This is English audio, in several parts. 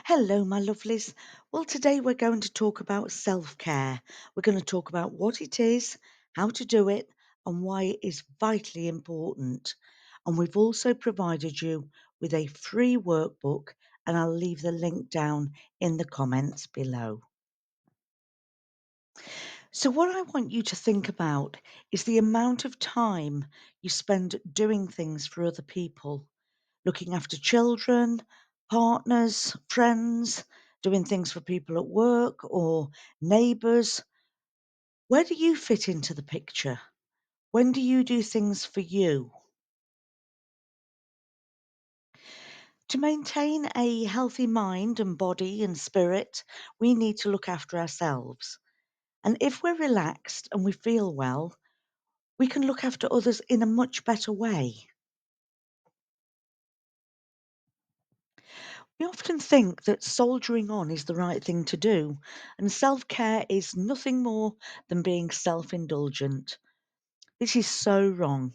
Hello, my lovelies. Well, today we're going to talk about self care. We're going to talk about what it is, how to do it, and why it is vitally important. And we've also provided you with a free workbook, and I'll leave the link down in the comments below. So, what I want you to think about is the amount of time you spend doing things for other people, looking after children, partners, friends, doing things for people at work or neighbours. Where do you fit into the picture? When do you do things for you? To maintain a healthy mind and body and spirit, we need to look after ourselves. And if we're relaxed and we feel well, we can look after others in a much better way. We often think that soldiering on is the right thing to do, and self care is nothing more than being self indulgent. This is so wrong.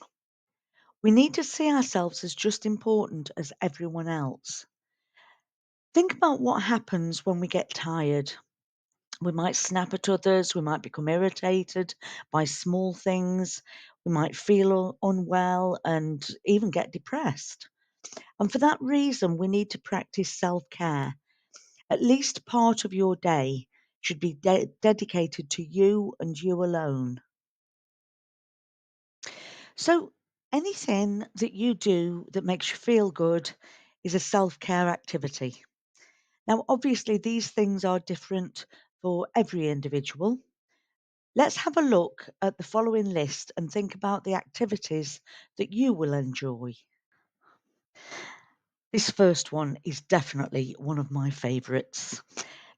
We need to see ourselves as just important as everyone else. Think about what happens when we get tired. We might snap at others, we might become irritated by small things, we might feel unwell and even get depressed. And for that reason, we need to practice self care. At least part of your day should be dedicated to you and you alone. So, anything that you do that makes you feel good is a self care activity. Now, obviously, these things are different for every individual. Let's have a look at the following list and think about the activities that you will enjoy. This first one is definitely one of my favourites.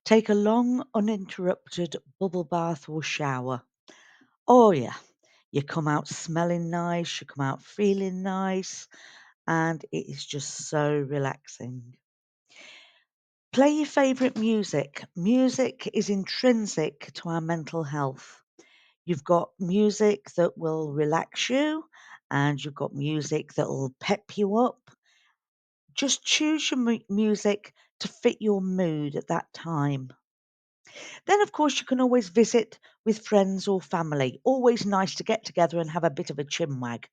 Take a long, uninterrupted bubble bath or shower. Oh, yeah. You come out smelling nice, you come out feeling nice, and it is just so relaxing. Play your favourite music. Music is intrinsic to our mental health. You've got music that will relax you, and you've got music that will pep you up. Just choose your music to fit your mood at that time. Then, of course, you can always visit with friends or family. Always nice to get together and have a bit of a chinwag.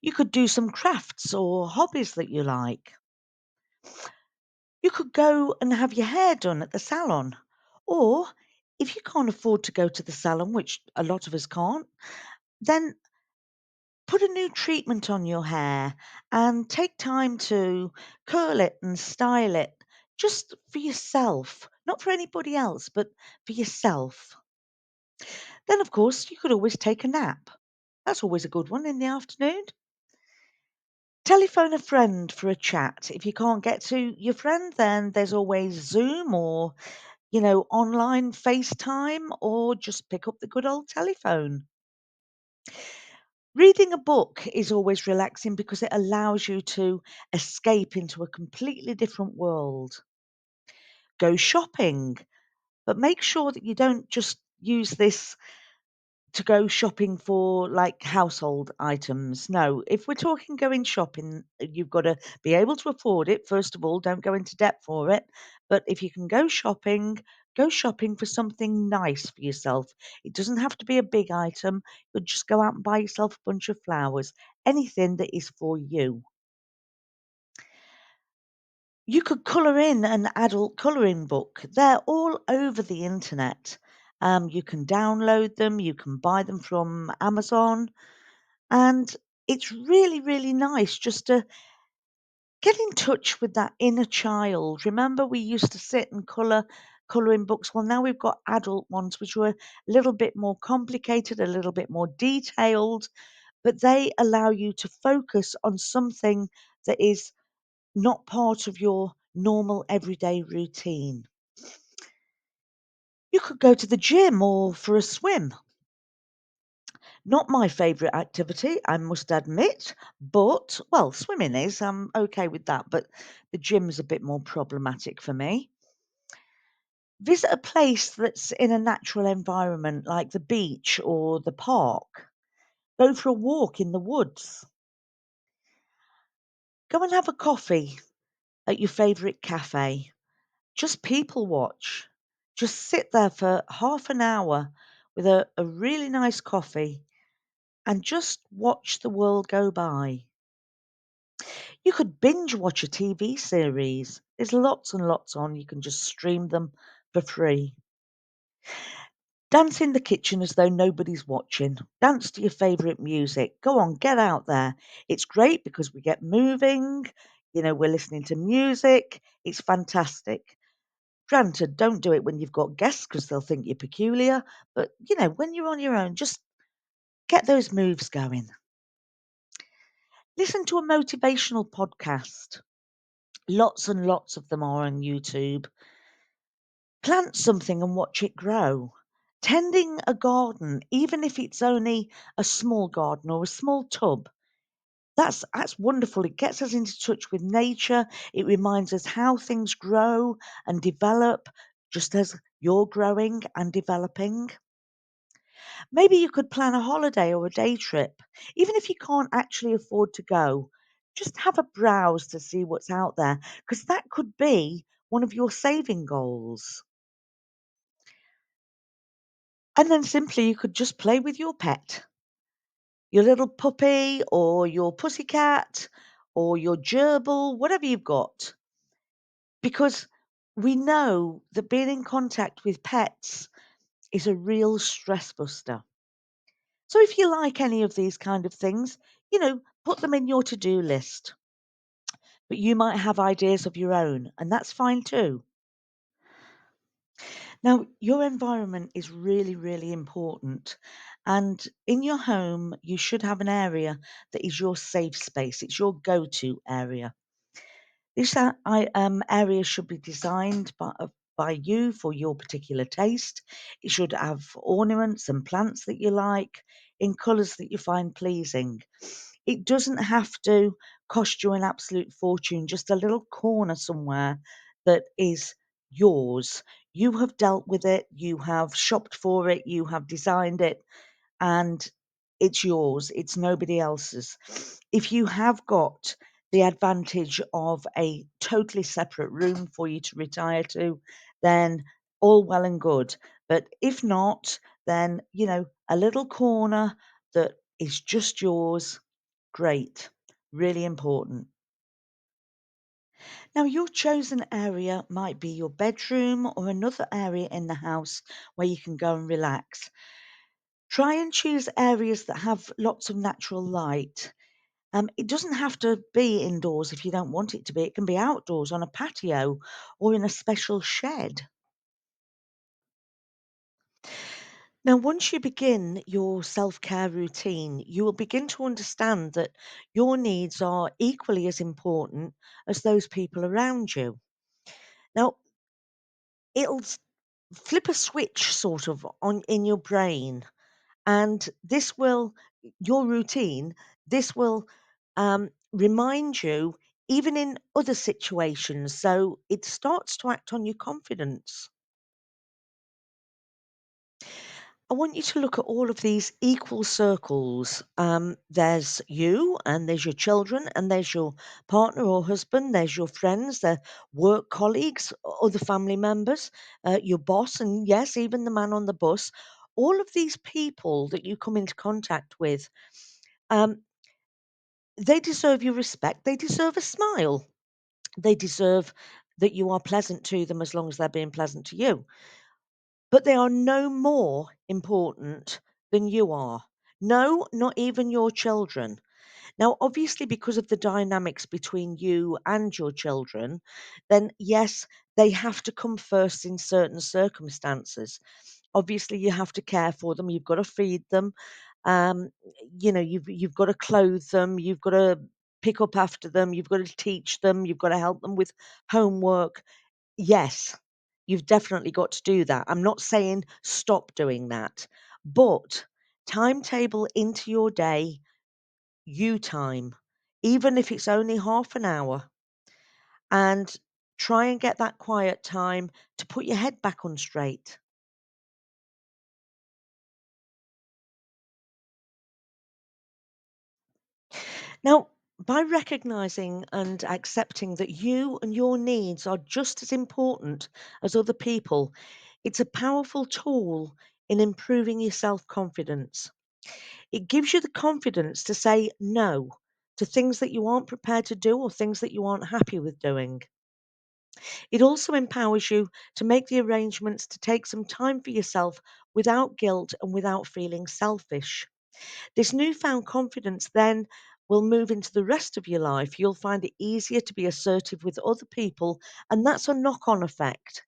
You could do some crafts or hobbies that you like. You could go and have your hair done at the salon. Or if you can't afford to go to the salon, which a lot of us can't, then put a new treatment on your hair and take time to curl it and style it just for yourself, not for anybody else, but for yourself. Then, of course, you could always take a nap. That's always a good one in the afternoon. Telephone a friend for a chat. If you can't get to your friend, then there's always Zoom or, online FaceTime, or just pick up the good old telephone. Reading a book is always relaxing because it allows you to escape into a completely different world. Go shopping, but make sure that you don't just use this to go shopping for like household items. No, if we're talking going shopping, you've got to be able to afford it. First of all, don't go into debt for it. But if you can go shopping for something nice for yourself. It doesn't have to be a big item. You could just go out and buy yourself a bunch of flowers, anything that is for you. You could colour in an adult colouring book. They're all over the internet. You can download them, you can buy them from Amazon. And it's really, really nice just to get in touch with that inner child. Remember, we used to sit and colouring books. Well, now we've got adult ones, which were a little bit more complicated, a little bit more detailed, but they allow you to focus on something that is not part of your normal everyday routine. You could go to the gym or for a swim. Not my favourite activity, I must admit, but well, swimming is, I'm okay with that, but the gym's a bit more problematic for me. Visit a place that's in a natural environment like the beach or the park. Go for a walk in the woods. Go and have a coffee at your favourite cafe. Just people watch. Just sit there for half an hour with a really nice coffee and just watch the world go by. You could binge watch a TV series. There's lots and lots on. You can just stream them for free. Dance in the kitchen as though nobody's watching. Dance to your favourite music. Go on, get out there. It's great because we get moving. We're listening to music. It's fantastic. Granted, don't do it when you've got guests because they'll think you're peculiar. But, when you're on your own, just get those moves going. Listen to a motivational podcast. Lots and lots of them are on YouTube. Plant something and watch it grow. Tending a garden, even if it's only a small garden or a small tub, that's wonderful. It gets us into touch with nature. It reminds us how things grow and develop, just as you're growing and developing. Maybe you could plan a holiday or a day trip, even if you can't actually afford to go. Just have a browse to see what's out there, because that could be one of your saving goals. And then simply you could just play with your pet, your little puppy or your pussycat or your gerbil, whatever you've got. Because we know that being in contact with pets is a real stress buster. So if you like any of these kind of things, put them in your to do list. But you might have ideas of your own, and that's fine too. Now, your environment is really, really important. And in your home, you should have an area that is your safe space, it's your go to area. This area should be designed by you for your particular taste. It should have ornaments and plants that you like in colours that you find pleasing. It doesn't have to cost you an absolute fortune, just a little corner somewhere that is yours. You have dealt with it, you have shopped for it, you have designed it, and it's yours, it's nobody else's. If you have got the advantage of a totally separate room for you to retire to, then all well and good. But if not, then, a little corner that is just yours, great, really important. Now, your chosen area might be your bedroom or another area in the house where you can go and relax. Try and choose areas that have lots of natural light. It doesn't have to be indoors if you don't want it to be. It can be outdoors on a patio or in a special shed. Now, once you begin your self care routine, you will begin to understand that your needs are equally as important as those people around you. Now, it'll flip a switch sort of on in your brain, and your routine, this will remind you even in other situations. So it starts to act on your confidence. I want you to look at all of these equal circles. There's you, and there's your children, and there's your partner or husband, there's your friends, their work colleagues, other family members, your boss, and yes, even the man on the bus. All of these people that you come into contact with, um, they deserve your respect. They deserve a smile. They deserve that you are pleasant to them as long as they're being pleasant to you. But they are no more important than you are. No, not even your children. Now, obviously, because of the dynamics between you and your children, then yes, they have to come first in certain circumstances. Obviously, you have to care for them. You've got to feed them. Um, you've got to clothe them. You've got to pick up after them. You've got to teach them. You've got to help them with homework. Yes, you've definitely got to do that. I'm not saying stop doing that, but timetable into your day, you time, even if it's only half an hour, and try and get that quiet time to put your head back on straight. Now, By recognizing and accepting that you and your needs are just as important as other people, it's a powerful tool in improving your self confidence. It gives you the confidence to say no to things that you aren't prepared to do or things that you aren't happy with doing. It also empowers you to make the arrangements to take some time for yourself without guilt and without feeling selfish. This newfound confidence then will move into the rest of your life. You'll find it easier to be assertive with other people, and that's a knock on effect.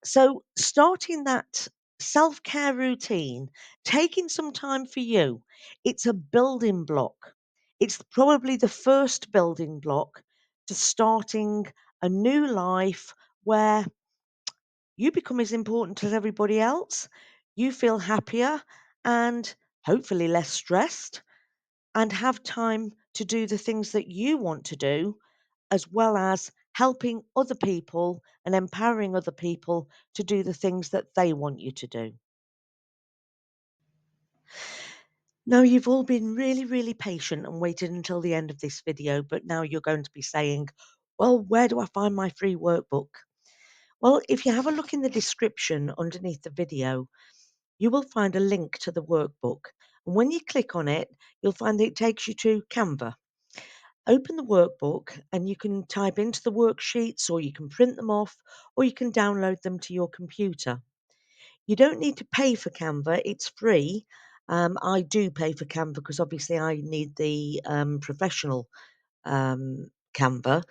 So, starting that self care routine, taking some time for you, it's a building block. It's probably the first building block to starting a new life where you become as important as everybody else, you feel happier and hopefully less stressed, and have time to do the things that you want to do, as well as helping other people and empowering other people to do the things that they want you to do. Now, you've all been really, really patient and waited until the end of this video, but now you're going to be saying, well, where do I find my free workbook? Well, if you have a look in the description underneath the video, you will find a link to the workbook. And when you click on it, you'll find that it takes you to Canva. Open the workbook and you can type into the worksheets, or you can print them off, or you can download them to your computer. You don't need to pay for Canva, it's free. I do pay for Canva because obviously I need the professional Canva,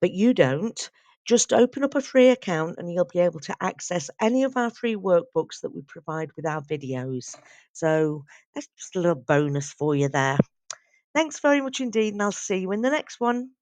but you don't. Just open up a free account and you'll be able to access any of our free workbooks that we provide with our videos. So that's just a little bonus for you there. Thanks very much indeed, and I'll see you in the next one.